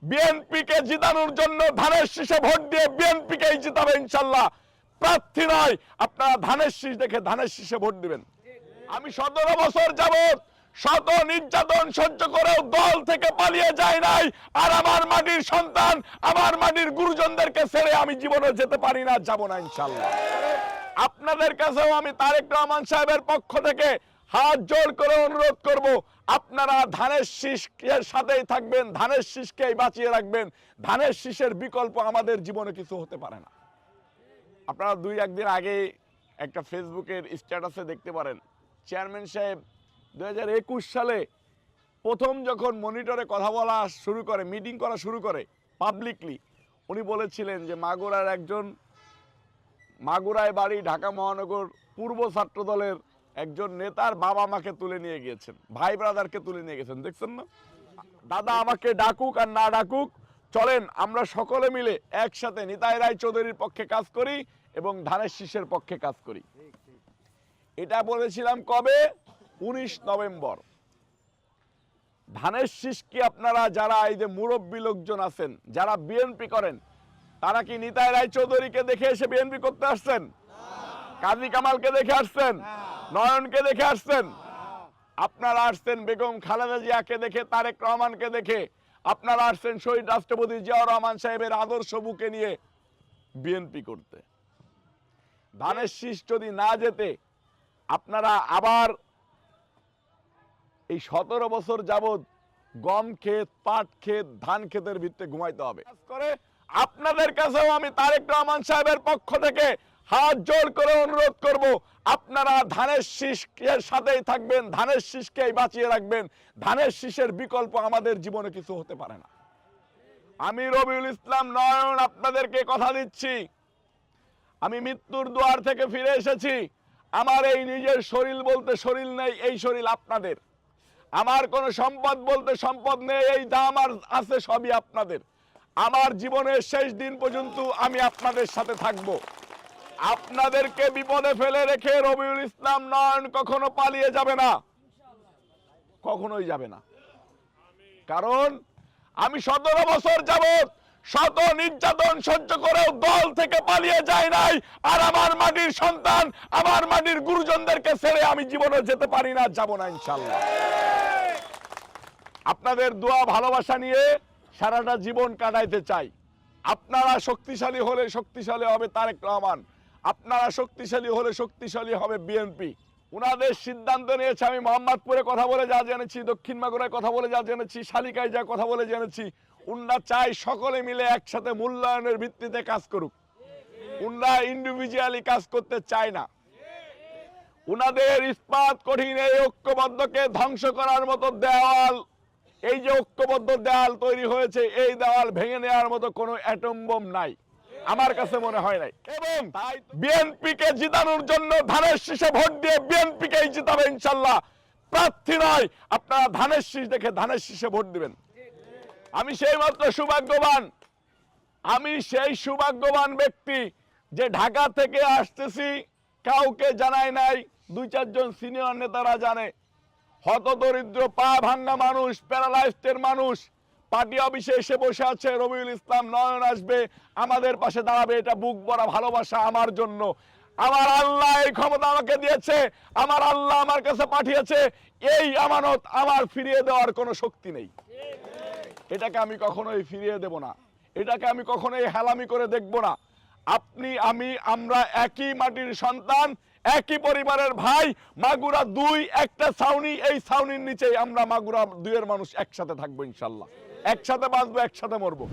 বিএনপিকে জিতানোর জন্য ধানের শীষে ভোট দিয়ে বিএনপিকেই জিতাবে ইনশাল্লাহ। প্রার্থী নয়, আপনারা ধানের শীষ দেখে ধানের শীষে ভোট দিবেন। আমি 17 বছর যাবত শত নির্যাতন সহ্য করেও দল থেকে পালিয়ে যায় নাই। আর আমার মাটির সন্তান, আমার মাটির গুরুজনদেরকে ছেড়ে আমি জীবনে যেতে পারি না, যাব না ইনশাল্লাহ। আপনাদের কাছেও আমি তারেক রহমান সাহেবের পক্ষ থেকে হাত জোড় করে অনুরোধ করব, আপনারা ধানের শীষের সাথেই থাকবেন, ধানের শীষকেই বাঁচিয়ে রাখবেন। ধানের শীষের বিকল্প আমাদের জীবনে কিছু হতে পারে না। আপনারা 2-1 দিন আগে একটা ফেসবুকের স্ট্যাটাসে দেখতে পারেন, চেয়ারম্যান সাহেব 2021 সালে প্রথম যখন মনিটরে কথা বলা শুরু করে, মিটিং করা শুরু করে পাবলিকলি, উনি বলেছিলেন যে মাগুরায় বাড়ি, ঢাকা মহানগর পূর্ব ছাত্র দলের একজন নেতার বাবা মাকে তুলে নিয়ে গিয়েছেন, ভাই ব্রাদারকে তুলে নিয়ে গেছেন। দেখছেন না? দাদা আমাকে ডাকুক আর না ডাকুক, চলেন আমরা সকলে মিলে একসাথে নিতাই রায়চৌধুরীর পক্ষে কাজ করি এবং ধানের শীষের পক্ষে কাজ করি। এটা বলেছিলাম কবে? 19 নভেম্বর। ধানের শীষ কি আপনারা যারা এই যে মুরব্বী লোকজন আছেন, যারা বিএনপি করেন, তারা কি নিতাই রায়চৌধুরীকে দেখে এসে বিএনপি করতে আসছেন? কাজী কামালকে দেখে আসছেন? নয়নকে দেখে আসছেন? আপনারা আসছেন বেগম খালেদা জিয়াকে দেখে, তারেক রহমানকে দেখে, আপনারা আসছেন শহীদ রাষ্ট্রপতি জিয়াউর রহমান সাহেবের আদর্শ বুকে নিয়ে বিএনপি করতে। ধানের শীষ যদি না যেতে, আপনারা আবার এই 17 বছর যাবৎ গম ক্ষেত, পাট ক্ষেত, ধান ক্ষেতের ভিতরে ঘুমাইতে হবে। আপনাদের কাছেও আমি তারেক রহমান সাহেবের পক্ষ থেকে হাত জোড় করে অনুরোধ করব, আপনারা ধানের শীষের সাথেই থাকবেন, ধানের শীষকেই বাঁচিয়ে রাখবেন। ধানের শীষের বিকল্প আমাদের জীবনে কিছু হতে পারে না। আমি রবিউল ইসলাম নয়ন আপনাদেরকে কথা দিচ্ছি, আমি মৃত্যুর দুয়ার থেকে ফিরে এসেছি। আমার এই নিজের শরীর বলতে শরীর নেই, এই শরীর আপনাদের। আমার কোনো সম্পদ বলতে সম্পদ নেই, এই যা আমার আছে সবই আপনাদের। আমার জীবনের শেষ দিন পর্যন্ত আমি আপনাদের সাথে থাকব। আপনাদেরকে বিপদে ফেলে রেখে রবিউল ইসলাম নয়ন কখনো পালিয়ে যাবে না, কখনোই যাবে না। কারণ আমি 17 বছর যাবত শত নির্যাতন সহ্য করেও দল থেকে পালিয়ে যায় নাই। আর আমার মাটির সন্তান, আমার মাটির গুরুজনদেরকে ছেড়ে আমি জীবনে যেতে পারি না, যাব না ইনশাল্লাহ। আপনাদের দোয়া ভালোবাসা নিয়ে সারাটা জীবন কাটাইতে চাই। আপনারা শক্তিশালী হলে শক্তিশালী হবে তারেক রহমান, আপনারা শক্তিশালী হলে শক্তিশালী হবে বিএনপি। উনাদের সিদ্ধান্ত নিয়েছে। আমি মোহাম্মদপুরে কথা বলে যা জেনেছি, দক্ষিণ মাগুরায় কথা বলে যা জেনেছি, শালিকায় যা কথা বলে জেনেছি, উনরা চাই সকলে মিলে একসাথে মূল্যায়নের ভিত্তিতে কাজ করুক। উনরা ইন্ডিভিজুয়ালি কাজ করতে চায় না। উনাদের ইস্পাত কঠিন এই ঐক্যবদ্ধকে ধ্বংস করার মতো দেওয়াল, এই যে ঐক্যবদ্ধ দেওয়াল তৈরি হয়েছে, এই দেওয়াল ভেঙে নেওয়ার মতো কোনো অ্যাটম বোম নাই, আমার কাছে মনে হয় নাই। এবং বিএনপিকে জিতানোর জন্য ধানের শীষে ভোট দিয়ে বিএনপিকেই জিতাবে ইনশাল্লাহ। প্রার্থী নয়, আপনারা ধানের শীষ দেখে ধানের শীষে ভোট দিবেন। আমি সেই মাত্র সৌভাগ্যবান, আমি সেই সৌভাগ্যবান ব্যক্তি যে ঢাকা থেকে আসতেছি, কাউকে জানাই নাই, 2-4 জন সিনিয়র নেতারা জানে। হতদরিদ্র পা ভাঙ্গা মানুষ, প্যারালাইজড মানুষ পার্টি অফিসে এসে বসে আছে, রবিউল ইসলাম নয়ন আসবে, আমাদের পাশে দাঁড়াবে, এটা বুক ভরা ভালোবাসা আমার জন্য। আমার আল্লাহ এই ক্ষমতা আমাকে দিয়েছে, আমার আল্লাহ আমার কাছে পাঠিয়েছে, এই আমানত আমার ফিরিয়ে দেওয়ার কোনো শক্তি নেই। এটাকে আমি কখনোই ফিরিয়ে দেব না, এটাকে আমি কখনোই হেলামি করে দেখব না। আপনি, আমি, আমরা একই মাটির সন্তান, একই পরিবারের ভাই। মাগুরা 2 একটা ছাউনি, এই ছাউনির নিচেই আমরা মাগুরা 2 এর মানুষ একসাথে থাকবো ইনশাল্লাহ। একসাথে বাঁচবো, একসাথে মরবো।